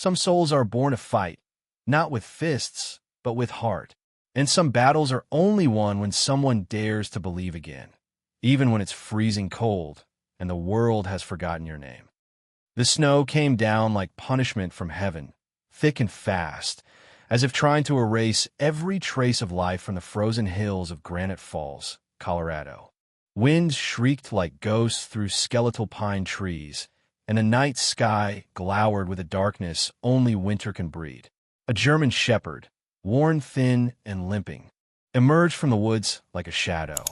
Some souls are born to fight, not with fists, but with heart. And some battles are only won when someone dares to believe again, even when it's freezing cold and the world has forgotten your name. The snow came down like punishment from heaven, thick and fast, as if trying to erase every trace of life from the frozen hills of Granite Falls, Colorado. Winds shrieked like ghosts through skeletal pine trees, and the night sky glowered with a darkness only winter can breed. A German shepherd, worn thin and limping, emerged from the woods like a shadow.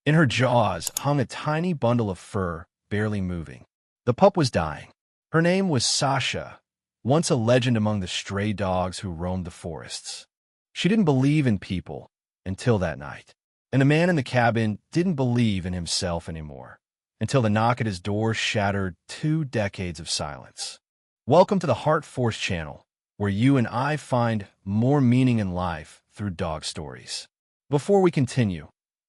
In her jaws hung a tiny bundle of fur, barely moving. The pup was dying. Her name was Sasha, once a legend among the stray dogs who roamed the forests. She didn't believe in people until that night, and the man in the cabin didn't believe in himself anymore until the knock at his door shattered 2 decades of silence. Welcome to the HeartForce channel, where you and I find more meaning in life through dog stories. Before we continue,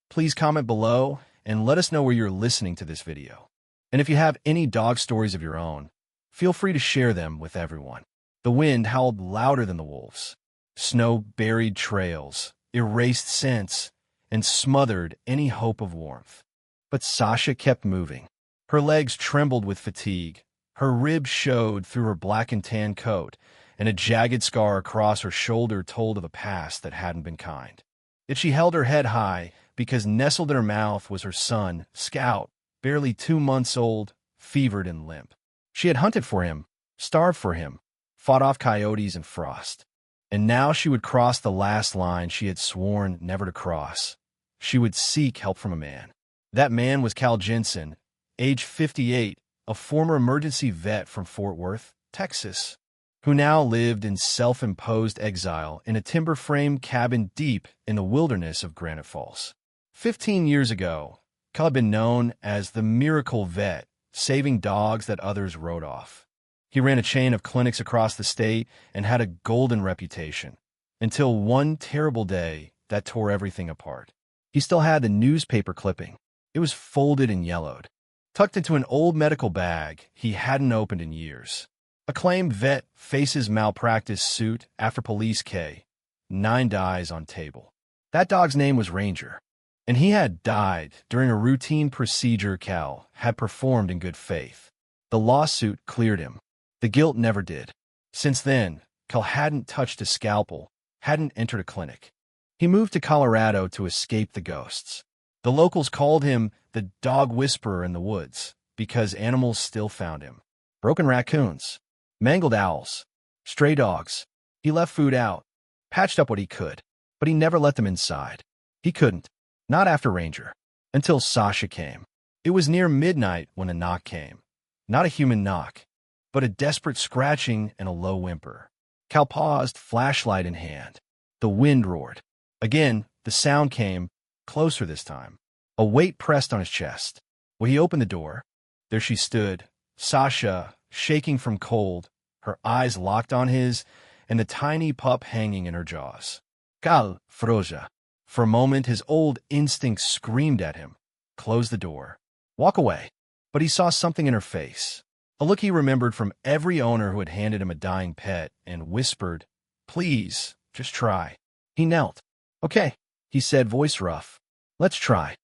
please comment below and let us know where you're listening to this video. And if you have any dog stories of your own, feel free to share them with everyone. The wind howled louder than the wolves. Snow buried trails, erased scents, and smothered any hope of warmth. But Sasha kept moving. Her legs trembled with fatigue. Her ribs showed through her black and tan coat, and a jagged scar across her shoulder told of a past that hadn't been kind. Yet she held her head high because nestled in her mouth was her son, Scout, barely 2 months old, fevered and limp. She had hunted for him, starved for him, fought off coyotes and frost. And now she would cross the last line she had sworn never to cross. She would seek help from a man. That man was Jensen, age 58, a former emergency vet from Fort Worth, Texas, who now lived in self-imposed exile in a timber-frame cabin deep in the wilderness of Granite Falls. 15 years ago, Cal had been known as the miracle vet, saving dogs that others wrote off. He ran a chain of clinics across the state and had a golden reputation, until one terrible day that tore everything apart. He still had the newspaper clipping. It was folded and yellowed, tucked into an old medical bag he hadn't opened in years. Acclaimed vet faces malpractice suit after police K. 9 dies on table. That dog's name was Ranger, and he had died during a routine procedure Cal had performed in good faith. The lawsuit cleared him. The guilt never did. Since then, Cal hadn't touched a scalpel, hadn't entered a clinic. He moved to Colorado to escape the ghosts. The locals called him the dog whisperer in the woods because animals still found him. Broken raccoons, mangled owls, stray dogs. He left food out, patched up what he could, but he never let them inside. He couldn't, not after Ranger, until Sasha came. It was near midnight when a knock came. Not a human knock, but a desperate scratching and a low whimper. Cal paused, flashlight in hand. The wind roared. Again, the sound came, closer this time. A weight pressed on his chest. When he opened the door, there she stood, Sasha, shaking from cold, her eyes locked on his, and the tiny pup hanging in her jaws. Cal, Froja. For a moment, his old instinct screamed at him. Close the door. Walk away. But he saw something in her face. A look he remembered from every owner who had handed him a dying pet, and whispered, "Please, just try." He knelt. "Okay," he said, voice rough. "Let's try."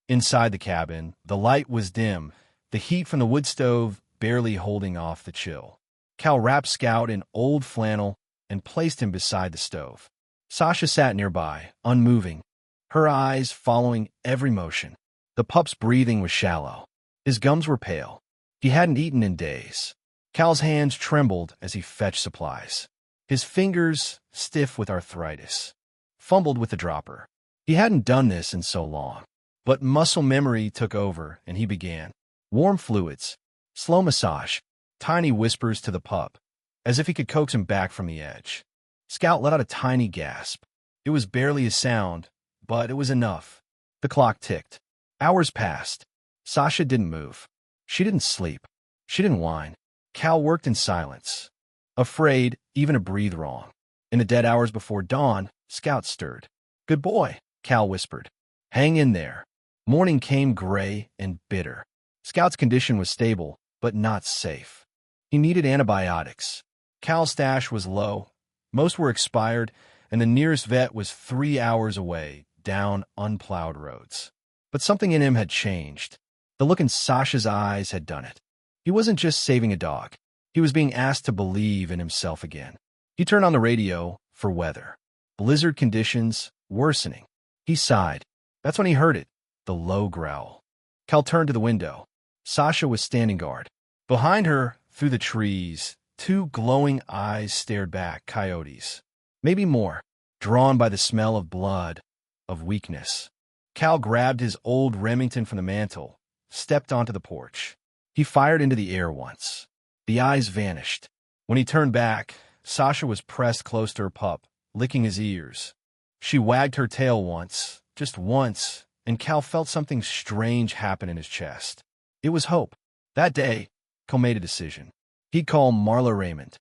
Inside the cabin, the light was dim, the heat from the wood stove barely holding off the chill. Cal wrapped Scout in old flannel and placed him beside the stove. Sasha sat nearby, unmoving, her eyes following every motion. The pup's breathing was shallow. His gums were pale. He hadn't eaten in days. Cal's hands trembled as he fetched supplies. His fingers, stiff with arthritis, fumbled with the dropper. He hadn't done this in so long. But muscle memory took over, and he began. Warm fluids, slow massage, tiny whispers to the pup, as if he could coax him back from the edge. Scout let out a tiny gasp. It was barely a sound, but it was enough. The clock ticked. Hours passed. Sasha didn't move. She didn't sleep. She didn't whine. Cal worked in silence, afraid even to breathe wrong. In the dead hours before dawn, Scout stirred. "Good boy," Cal whispered. "Hang in there." Morning came gray and bitter. Scout's condition was stable, but not safe. He needed antibiotics. Cal's stash was low. Most were expired, and the nearest vet was 3 hours away, down unplowed roads. But something in him had changed. The look in Sasha's eyes had done it. He wasn't just saving a dog. He was being asked to believe in himself again. He turned on the radio for weather. Blizzard conditions worsening. He sighed. That's when he heard it, the low growl. Cal turned to the window. Sasha was standing guard. Behind her, through the trees, 2 glowing eyes stared back, coyotes. Maybe more, drawn by the smell of blood, of weakness. Cal grabbed his old Remington from the mantel, stepped onto the porch. He fired into the air once. The eyes vanished. When he turned back, Sasha was pressed close to her pup, licking his ears. She wagged her tail once, just once, and Cal felt something strange happen in his chest. It was hope. That day, Cal made a decision. He'd call Marla Raymond,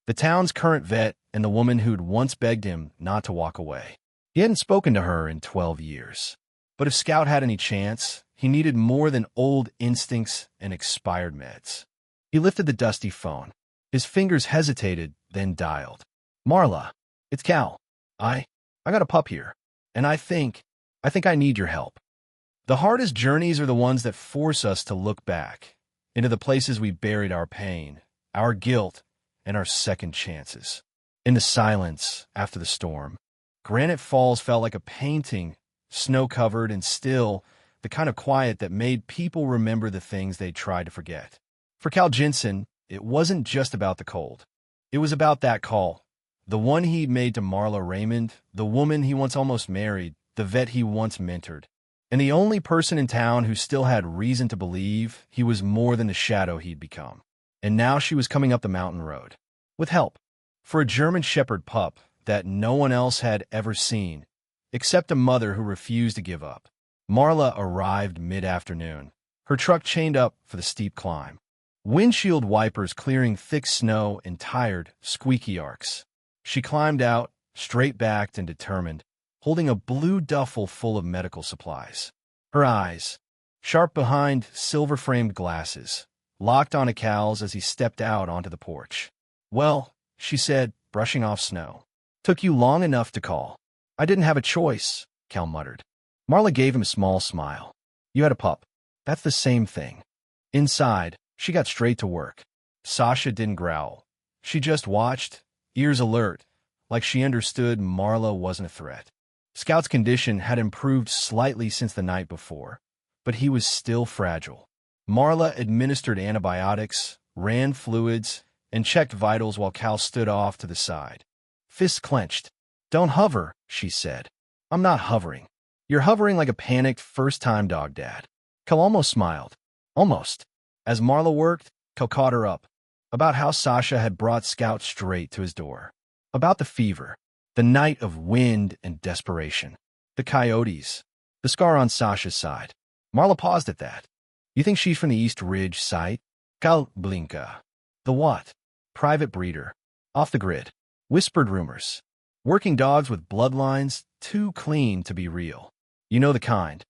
the town's current vet and the woman who'd once begged him not to walk away. He hadn't spoken to her in 12 years. But if Scout had any chance, he needed more than old instincts and expired meds. He lifted the dusty phone. His fingers hesitated, then dialed. Marla, it's Cal. I got a pup here, and I think I need your help. The hardest journeys are the ones that force us to look back into the places we buried our pain, our guilt, and our second chances. In the silence after the storm, Granite Falls felt like a painting, snow-covered and still, the kind of quiet that made people remember the things they tried to forget. For Cal Jensen, it wasn't just about the cold. It was about that call, the one he'd made to Marla Raymond, the woman he once almost married, the vet he once mentored, and the only person in town who still had reason to believe he was more than the shadow he'd become. And now she was coming up the mountain road. With help. For a German Shepherd pup that no one else had ever seen, except a mother who refused to give up. Marla arrived mid-afternoon, her truck chained up for the steep climb. Windshield wipers clearing thick snow in tired, squeaky arcs. She climbed out, straight-backed and determined, holding a blue duffel full of medical supplies. Her eyes, sharp behind silver-framed glasses, locked onto Cal's as he stepped out onto the porch. Well, she said, brushing off snow. Took you long enough to call. I didn't have a choice, Cal muttered. Marla gave him a small smile. You had a pup. That's the same thing. Inside, she got straight to work. Sasha didn't growl. She just watched, ears alert, like she understood Marla wasn't a threat. Scout's condition had improved slightly since the night before, but he was still fragile. Marla administered antibiotics, ran fluids, and checked vitals while Cal stood off to the side. Fists clenched. Don't hover, she said. I'm not hovering. You're hovering like a panicked first-time dog dad. Cal almost smiled. Almost. As Marla worked, Cal caught her up. About how Sasha had brought Scout straight to his door. About the fever. The night of wind and desperation. The coyotes. The scar on Sasha's side. Marla paused at that. You think she's from the East Ridge site? Cal blinka. The what? Private breeder. Off the grid. Whispered rumors. Working dogs with bloodlines too clean to be real. You know the kind.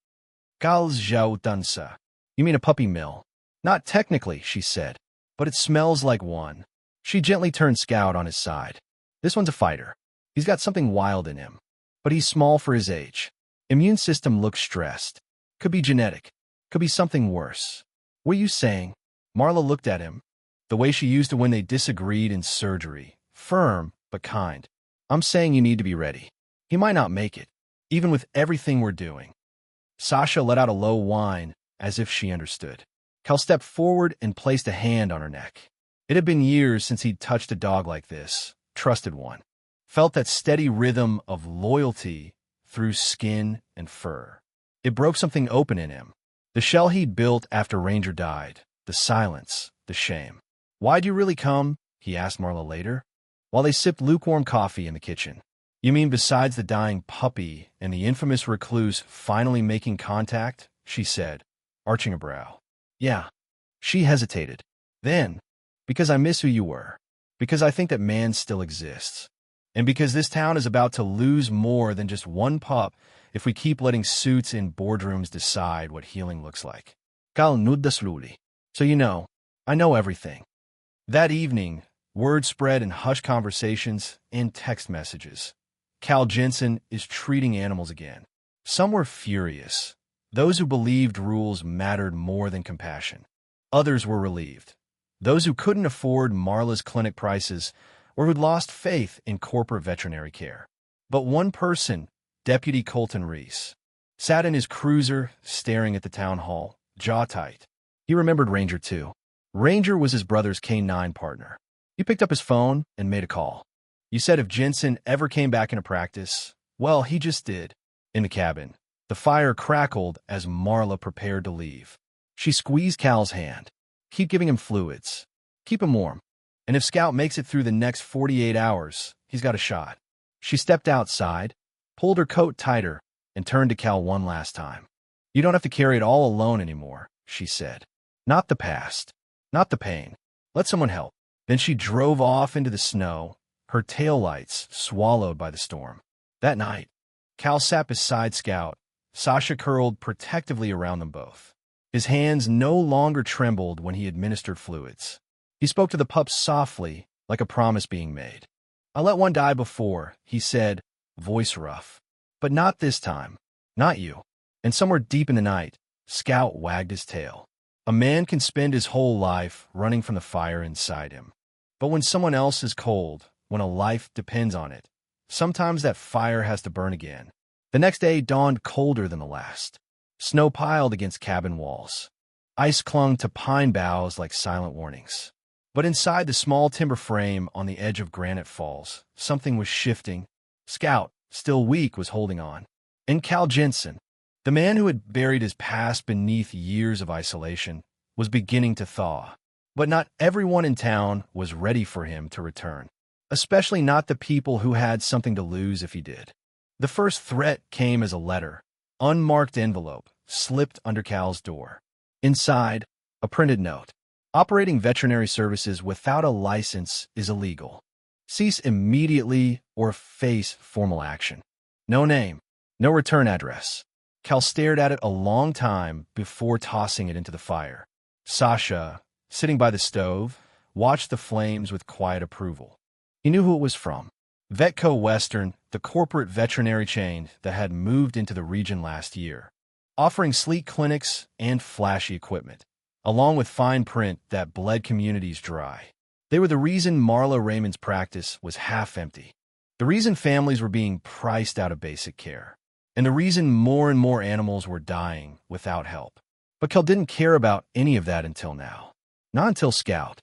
Cal's jautansa. You mean a puppy mill? Not technically, she said, but it smells like one. She gently turned Scout on his side. This one's a fighter. He's got something wild in him, but he's small for his age. Immune system looks stressed. Could be genetic. Could be something worse. What are you saying? Marla looked at him, the way she used to when they disagreed in surgery. Firm, but kind. I'm saying you need to be ready. He might not make it, even with everything we're doing. Sasha let out a low whine, as if she understood. Cal stepped forward and placed a hand on her neck. It had been years since he'd touched a dog like this, trusted one. Felt that steady rhythm of loyalty through skin and fur. It broke something open in him. The shell he'd built after Ranger died. The silence. The shame. Why'd you really come? He asked Marla later, while they sipped lukewarm coffee in the kitchen. You mean besides the dying puppy and the infamous recluse finally making contact? She said, arching a brow. Yeah. She hesitated. Then, because I miss who you were. Because I think that man still exists. And because this town is about to lose more than just one pup if we keep letting suits in boardrooms decide what healing looks like. Cal nudda slowly. So you know, I know everything. That evening, Word spread in hushed conversations and text messages. Cal Jensen is treating animals again. Some were furious. Those who believed rules mattered more than compassion. Others were relieved. Those who couldn't afford Marla's clinic prices or who'd lost faith in corporate veterinary care. But one person, Deputy Colton Reese, sat in his cruiser staring at the town hall, jaw tight. He remembered Ranger too. Ranger was his brother's K-9 partner. He picked up his phone and made a call. You said if Jensen ever came back into practice, well, he just did. In the cabin, the fire crackled as Marla prepared to leave. She squeezed Cal's hand. Keep giving him fluids. Keep him warm. And if Scout makes it through the next 48 hours, he's got a shot. She stepped outside, pulled her coat tighter, and turned to Cal one last time. You don't have to carry it all alone anymore, she said. Not the past. Not the pain. Let someone help. Then she drove off into the snow, her taillights swallowed by the storm. That night, Cal sat beside Scout, Sasha curled protectively around them both. His hands no longer trembled when he administered fluids. He spoke to the pup softly, like a promise being made. I let one die before, he said, voice rough. But not this time. Not you. And somewhere deep in the night, Scout wagged his tail. A man can spend his whole life running from the fire inside him. But when someone else is cold, when a life depends on it, sometimes that fire has to burn again. The next day dawned colder than the last. Snow piled against cabin walls. Ice clung to pine boughs like silent warnings. But inside the small timber frame on the edge of Granite Falls, something was shifting. Scout, still weak, was holding on. And Cal Jensen, the man who had buried his past beneath years of isolation, was beginning to thaw. But not everyone in town was ready for him to return, especially not the people who had something to lose if he did. The first threat came as a letter, unmarked envelope, slipped under Cal's door. Inside, a printed note. Operating veterinary services without a license is illegal. Cease immediately or face formal action. No name, no return address. Cal stared at it a long time before tossing it into the fire. Sasha, sitting by the stove, watched the flames with quiet approval. He knew who it was from. Vetco Western, the corporate veterinary chain that had moved into the region last year, offering sleek clinics and flashy equipment, along with fine print that bled communities dry. They were the reason Marla Raymond's practice was half empty, the reason families were being priced out of basic care, and the reason more and more animals were dying without help. But Cal didn't care about any of that until now. Not until Scout.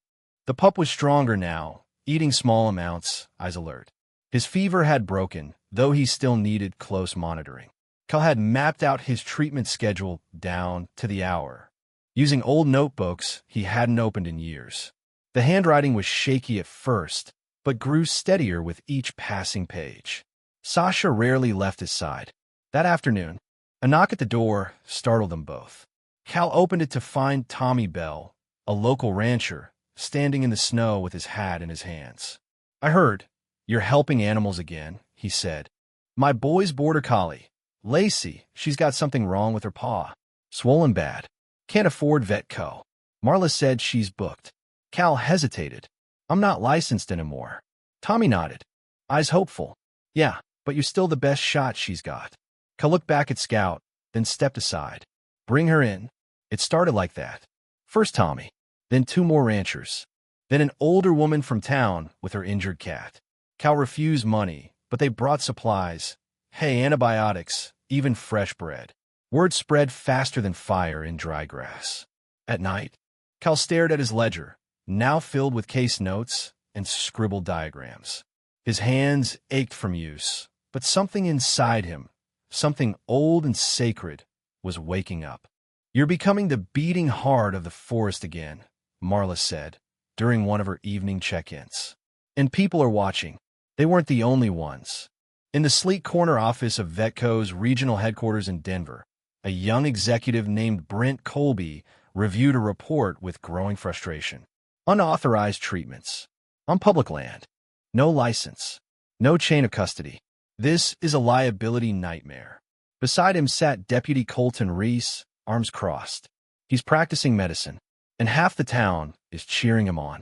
The pup was stronger now, eating small amounts, eyes alert. His fever had broken, though he still needed close monitoring. Cal had mapped out his treatment schedule down to the hour, using old notebooks he hadn't opened in years. The handwriting was shaky at first, but grew steadier with each passing page. Sasha rarely left his side. That afternoon, a knock at the door startled them both. Cal opened it to find Tommy Bell, a local rancher, standing in the snow with his hat in his hands. I heard, you're helping animals again, he said. My boy's border collie, Lacey, she's got something wrong with her paw. Swollen bad. Can't afford Vetco. Marla said she's booked. Cal hesitated. I'm not licensed anymore. Tommy nodded. Eyes hopeful. Yeah, but you're still the best shot she's got. Cal looked back at Scout, then stepped aside. Bring her in. It started like that. First Tommy, then 2 more ranchers, then an older woman from town with her injured cat. Cal refused money, but they brought supplies. Hay, antibiotics, even fresh bread. Word spread faster than fire in dry grass. At night, Cal stared at his ledger, now filled with case notes and scribbled diagrams. His hands ached from use, but something inside him, something old and sacred, was waking up. You're becoming the beating heart of the forest again, Marla said, during one of her evening check-ins. And people are watching. They weren't the only ones. In the sleek corner office of Vetco's regional headquarters in Denver, a young executive named Brent Colby reviewed a report with growing frustration. Unauthorized treatments. On public land. No license. No chain of custody. This is a liability nightmare. Beside him sat Deputy Colton Reese, arms crossed. He's practicing medicine, and half the town is cheering him on.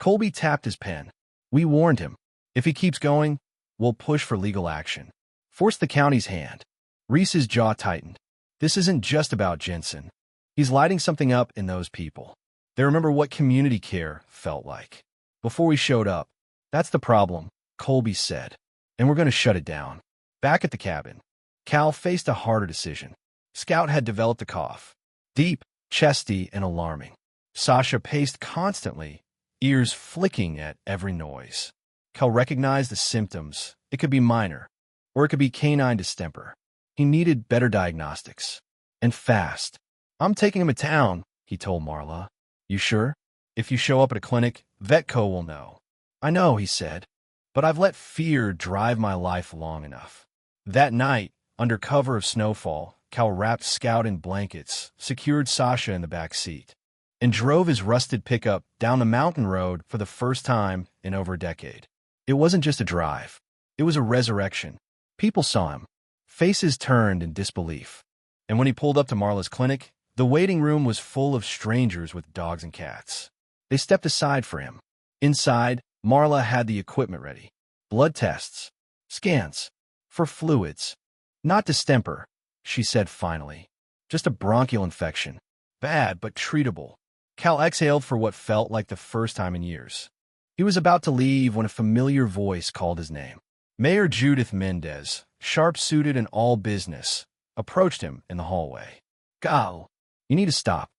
Colby tapped his pen. We warned him. If he keeps going, we'll push for legal action. Force the county's hand. Reese's jaw tightened. This isn't just about Jensen. He's lighting something up in those people. They remember what community care felt like. Before we showed up. That's the problem, Colby said. And we're going to shut it down. Back at the cabin, Cal faced a harder decision. Scout had developed a cough. Deep, chesty, and alarming. Sasha paced constantly, ears flicking at every noise. Cal recognized the symptoms. It could be minor, or it could be canine distemper. He needed better diagnostics. And fast. I'm taking him to town, he told Marla. You sure? If you show up at a clinic, Vetco will know. I know, he said, but I've let fear drive my life long enough. That night, under cover of snowfall, Cal wrapped Scout in blankets, secured Sasha in the back seat, and drove his rusted pickup down the mountain road for the first time in over a decade. It wasn't just a drive. It was a resurrection. People saw him. Faces turned in disbelief. And when he pulled up to Marla's clinic, the waiting room was full of strangers with dogs and cats. They stepped aside for him. Inside, Marla had the equipment ready. Blood tests. Scans. For fluids. Not distemper, she said finally. Just a bronchial infection. Bad, but treatable. Cal exhaled for what felt like the first time in years. He was about to leave when a familiar voice called his name. Mayor Judith Mendez, sharp-suited and all business, approached him in the hallway. Cal, you need to stop.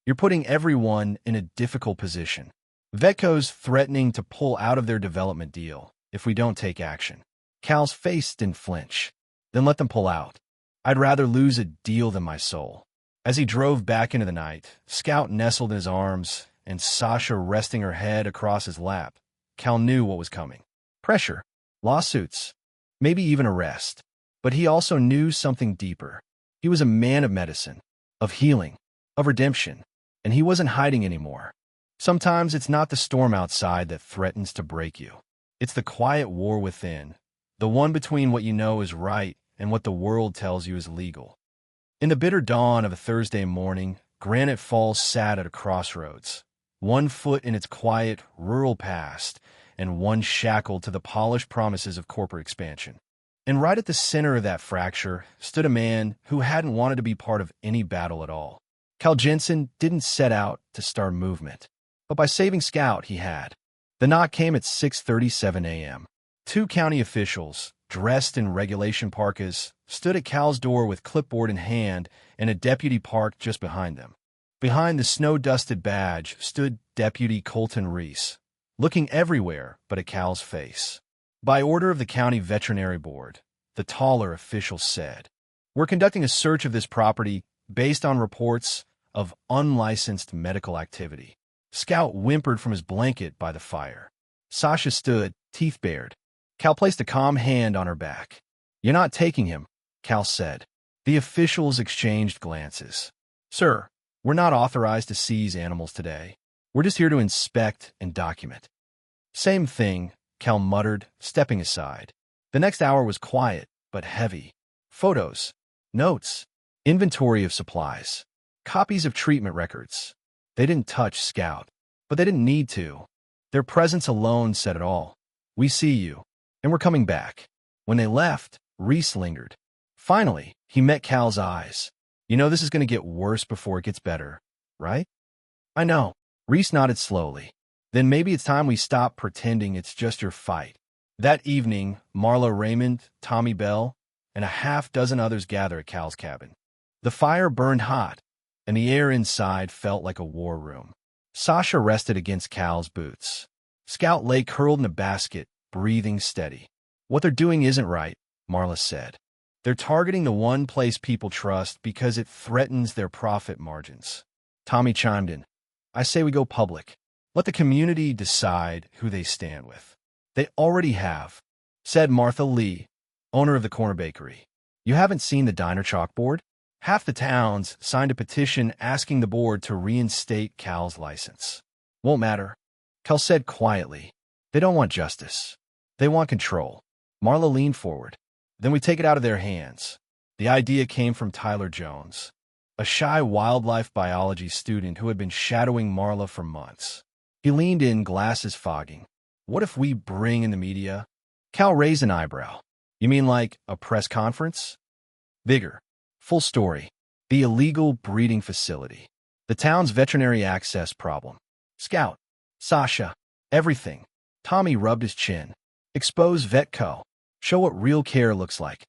You're putting everyone in a difficult position. Vetco's threatening to pull out of their development deal if we don't take action. Cal's face didn't flinch. Then let them pull out. I'd rather lose a deal than my soul. As he drove back into the night, Scout nestled in his arms and Sasha resting her head across his lap, Cal knew what was coming. Pressure, lawsuits, maybe even arrest. But he also knew something deeper. He was a man of medicine, of healing, of redemption, and he wasn't hiding anymore. Sometimes it's not the storm outside that threatens to break you. It's the quiet war within, the one between what you know is right and what the world tells you is legal. In the bitter dawn of a Thursday morning, Granite Falls sat at a crossroads, one foot in its quiet, rural past, and one shackled to the polished promises of corporate expansion. And right at the center of that fracture stood a man who hadn't wanted to be part of any battle at all. Cal Jensen didn't set out to start movement, but by saving Scout, he had. The knock came at 6:37 a.m. Two county officials, dressed in regulation parkas, stood at Cal's door with clipboard in hand and a deputy parked just behind them. Behind the snow-dusted badge stood Deputy Colton Reese, looking everywhere but at Cal's face. By order of the County Veterinary Board, the taller official said, "We're conducting a search of this property based on reports of unlicensed medical activity." Scout whimpered from his blanket by the fire. Sasha stood, teeth bared. Cal placed a calm hand on her back. "You're not taking him," Cal said. The officials exchanged glances. "Sir, we're not authorized to seize animals today. We're just here to inspect and document." "Same thing," Cal muttered, stepping aside. The next hour was quiet, but heavy. Photos, notes, inventory of supplies, copies of treatment records. They didn't touch Scout, but they didn't need to. Their presence alone said it all. "We see you, and we're coming back." When they left, Reese lingered. Finally, he met Cal's eyes. "You know this is going to get worse before it gets better, right?" "I know." Reese nodded slowly. "Then maybe it's time we stop pretending it's just your fight." That evening, Marla Raymond, Tommy Bell, and a half-dozen others gathered at Cal's cabin. The fire burned hot, and the air inside felt like a war room. Sasha rested against Cal's boots. Scout lay curled in a basket, breathing steady. "What they're doing isn't right," Marla said. "They're targeting the one place people trust because it threatens their profit margins." Tommy chimed in. "I say we go public. Let the community decide who they stand with." "They already have," said Martha Lee, owner of the corner bakery. "You haven't seen the diner chalkboard? Half the towns signed a petition asking the board to reinstate Cal's license." "Won't matter," Cal said quietly. "They don't want justice. They want control." Marla leaned forward. "Then we take it out of their hands." The idea came from Tyler Jones, a shy wildlife biology student who had been shadowing Marla for months. He leaned in, glasses fogging. What if we bring in the media? Cal raised an eyebrow. You mean like a press conference? Bigger. Full story. The illegal breeding facility. The town's veterinary access problem. Scout. Sasha. Everything. Tommy rubbed his chin. Expose Vetco. Show what real care looks like.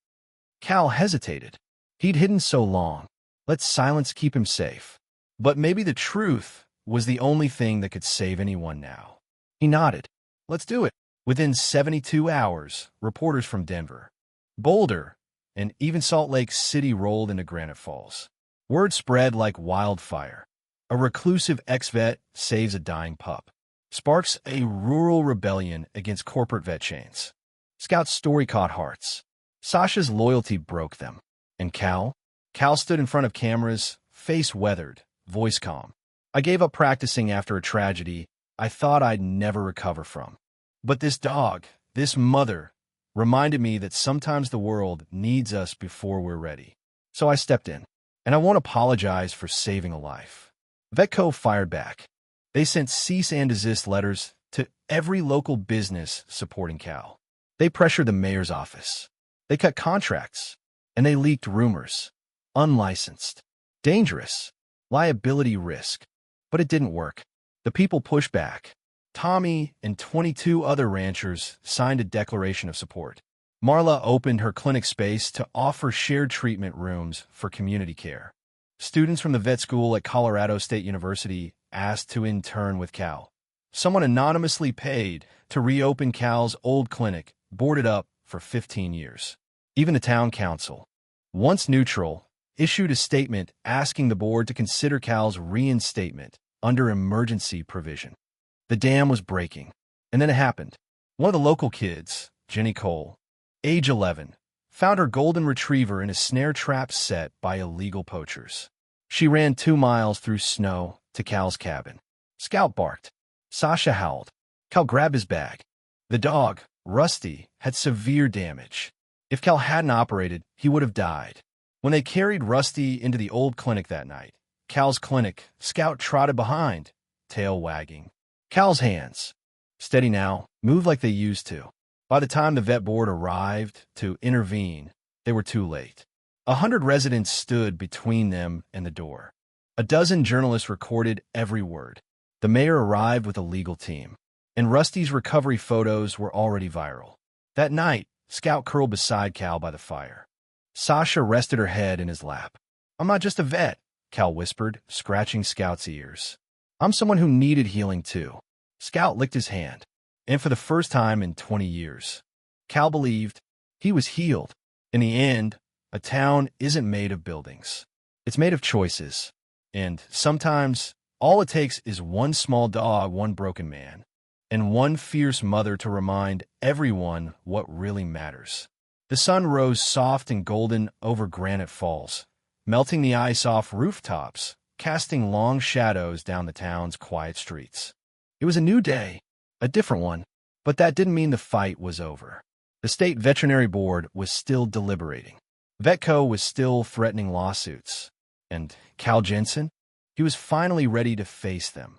Cal hesitated. He'd hidden so long. Let silence keep him safe. But maybe the truth was the only thing that could save anyone now. He nodded. Let's do it. Within 72 hours, reporters from Denver, Boulder, and even Salt Lake City rolled into Granite Falls. Word spread like wildfire. A reclusive ex-vet saves a dying pup. Sparks a rural rebellion against corporate vet chains. Scout's story caught hearts. Sasha's loyalty broke them. And Cal? Cal stood in front of cameras, face weathered, voice calm. I gave up practicing after a tragedy I thought I'd never recover from. But this dog, this mother, reminded me that sometimes the world needs us before we're ready. So I stepped in. And I won't apologize for saving a life. Vetco fired back. They sent cease and desist letters to every local business supporting Cal. They pressured the mayor's office. They cut contracts. And they leaked rumors. Unlicensed. Dangerous. Liability risk. But it didn't work. The people pushed back. Tommy and 22 other ranchers signed a declaration of support. Marla opened her clinic space to offer shared treatment rooms for community care. Students from the vet school at Colorado State University asked to intern with Cal. Someone anonymously paid to reopen Cal's old clinic, boarded up for 15 years. Even the town council, once neutral, issued a statement asking the board to consider Cal's reinstatement under emergency provision. The dam was breaking. And then it happened. One of the local kids, Jenny Cole, age 11, found her golden retriever in a snare trap set by illegal poachers. She ran 2 miles through snow to Cal's cabin. Scout barked. Sasha howled. Cal grabbed his bag. The dog, Rusty, had severe damage. If Cal hadn't operated, he would have died. When they carried Rusty into the old clinic that night, Cal's clinic, Scout trotted behind, tail wagging. Cal's hands, steady now, moved like they used to. By the time the vet board arrived to intervene, they were too late. 100 residents stood between them and the door. A dozen journalists recorded every word. The mayor arrived with a legal team, and Rusty's recovery photos were already viral. That night, Scout curled beside Cal by the fire. Sasha rested her head in his lap. I'm not just a vet, Cal whispered, scratching Scout's ears. I'm someone who needed healing too. Scout licked his hand. And for the first time in 20 years, Cal believed he was healed. In the end, a town isn't made of buildings. It's made of choices. And sometimes, all it takes is one small dog, one broken man, and one fierce mother to remind everyone what really matters. The sun rose soft and golden over Granite Falls, melting the ice off rooftops, casting long shadows down the town's quiet streets. It was a new day. A different one, but that didn't mean the fight was over. The state veterinary board was still deliberating. Vetco was still threatening lawsuits. And Cal Jensen? He was finally ready to face them.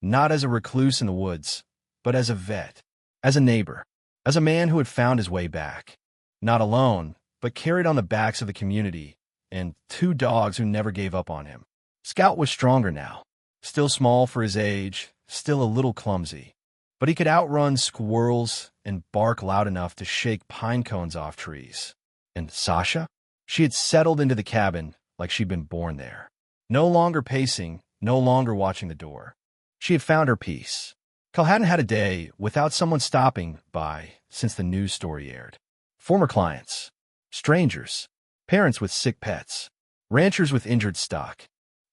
Not as a recluse in the woods, but as a vet, as a neighbor, as a man who had found his way back. Not alone, but carried on the backs of the community, and 2 dogs who never gave up on him. Scout was stronger now, still small for his age, still a little clumsy. But he could outrun squirrels and bark loud enough to shake pine cones off trees. And Sasha? She had settled into the cabin like she'd been born there. No longer pacing, no longer watching the door. She had found her peace. Cal hadn't had a day without someone stopping by since the news story aired. Former clients, strangers, parents with sick pets, ranchers with injured stock.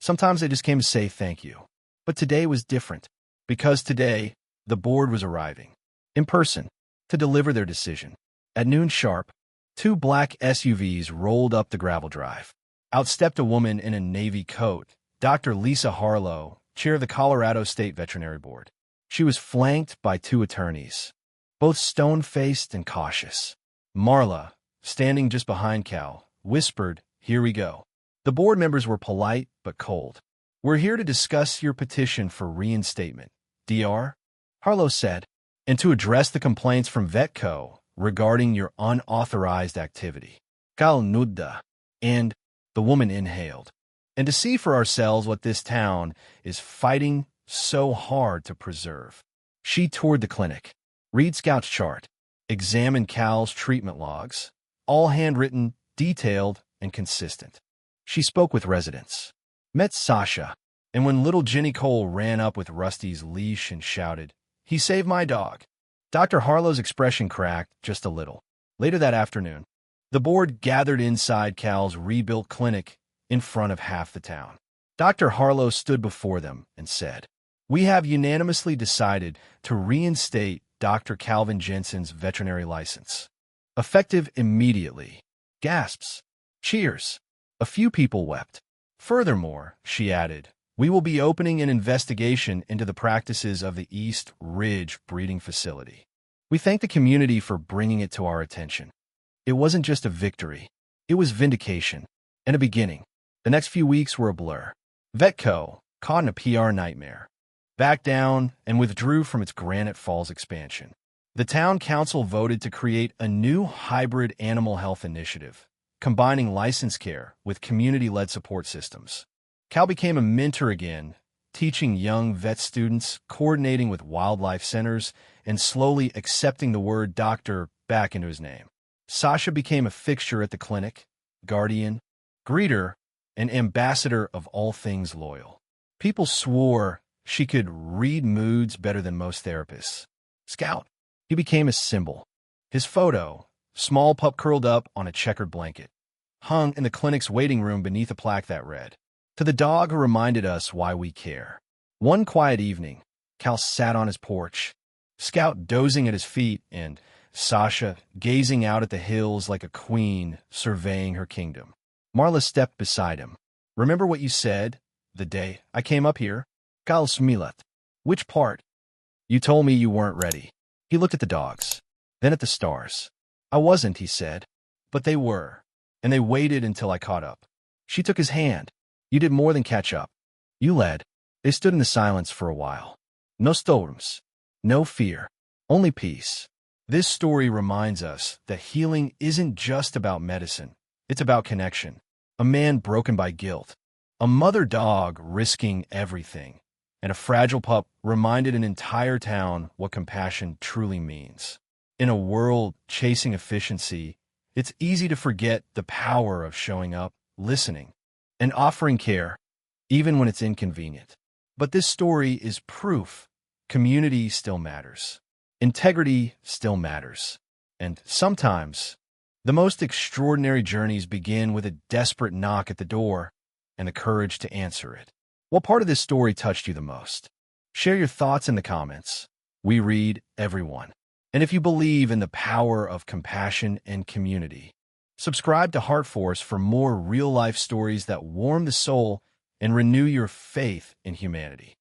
Sometimes they just came to say thank you. But today was different, because today, the board was arriving, in person, to deliver their decision. At noon sharp, 2 black SUVs rolled up the gravel drive. Out stepped a woman in a navy coat, Dr. Lisa Harlow, chair of the Colorado State Veterinary Board. She was flanked by 2 attorneys, both stone-faced and cautious. Marla, standing just behind Cal, whispered, "Here we go." The board members were polite but cold. "We're here to discuss your petition for reinstatement. Dr. Harlow said, and to address the complaints from Vetco regarding your unauthorized activity. Kal Nudda, and the woman inhaled. And to see for ourselves what this town is fighting so hard to preserve. She toured the clinic, read Scout's chart, examined Cal's treatment logs, all handwritten, detailed, and consistent. She spoke with residents, met Sasha, and when little Jenny Cole ran up with Rusty's leash and shouted, "He saved my dog," Dr. Harlow's expression cracked just a little. Later that afternoon, the board gathered inside Cal's rebuilt clinic in front of half the town. Dr. Harlow stood before them and said, "We have unanimously decided to reinstate Dr. Calvin Jensen's veterinary license. Effective immediately." Gasps. Cheers. A few people wept. Furthermore, she added, "We will be opening an investigation into the practices of the East Ridge breeding facility. We thank the community for bringing it to our attention." It wasn't just a victory. It was vindication and a beginning. The next few weeks were a blur. Vetco, caught in a PR nightmare, backed down and withdrew from its Granite Falls expansion. The town council voted to create a new hybrid animal health initiative, combining licensed care with community-led support systems. Cal became a mentor again, teaching young vet students, coordinating with wildlife centers, and slowly accepting the word doctor back into his name. Sasha became a fixture at the clinic, guardian, greeter, and ambassador of all things loyal. People swore she could read moods better than most therapists. Scout, he became a symbol. His photo, small pup curled up on a checkered blanket, hung in the clinic's waiting room beneath a plaque that read, "To the dog who reminded us why we care." One quiet evening, Cal sat on his porch, Scout dozing at his feet and Sasha gazing out at the hills like a queen surveying her kingdom. Marla stepped beside him. "Remember what you said the day I came up here?" Cal smilat. "Which part?" "You told me you weren't ready." He looked at the dogs, then at the stars. "I wasn't," he said, "but they were, and they waited until I caught up." She took his hand. "You did more than catch up. You led." They stood in the silence for a while. No storms, no fear, only peace. This story reminds us that healing isn't just about medicine. It's about connection. A man broken by guilt, a mother dog risking everything, and a fragile pup reminded an entire town what compassion truly means. In a world chasing efficiency, it's easy to forget the power of showing up, listening, and offering care, even when it's inconvenient. But this story is proof community still matters. Integrity still matters. And sometimes, the most extraordinary journeys begin with a desperate knock at the door and the courage to answer it. What part of this story touched you the most? Share your thoughts in the comments. We read everyone. And if you believe in the power of compassion and community, subscribe to HeartForce for more real-life stories that warm the soul and renew your faith in humanity.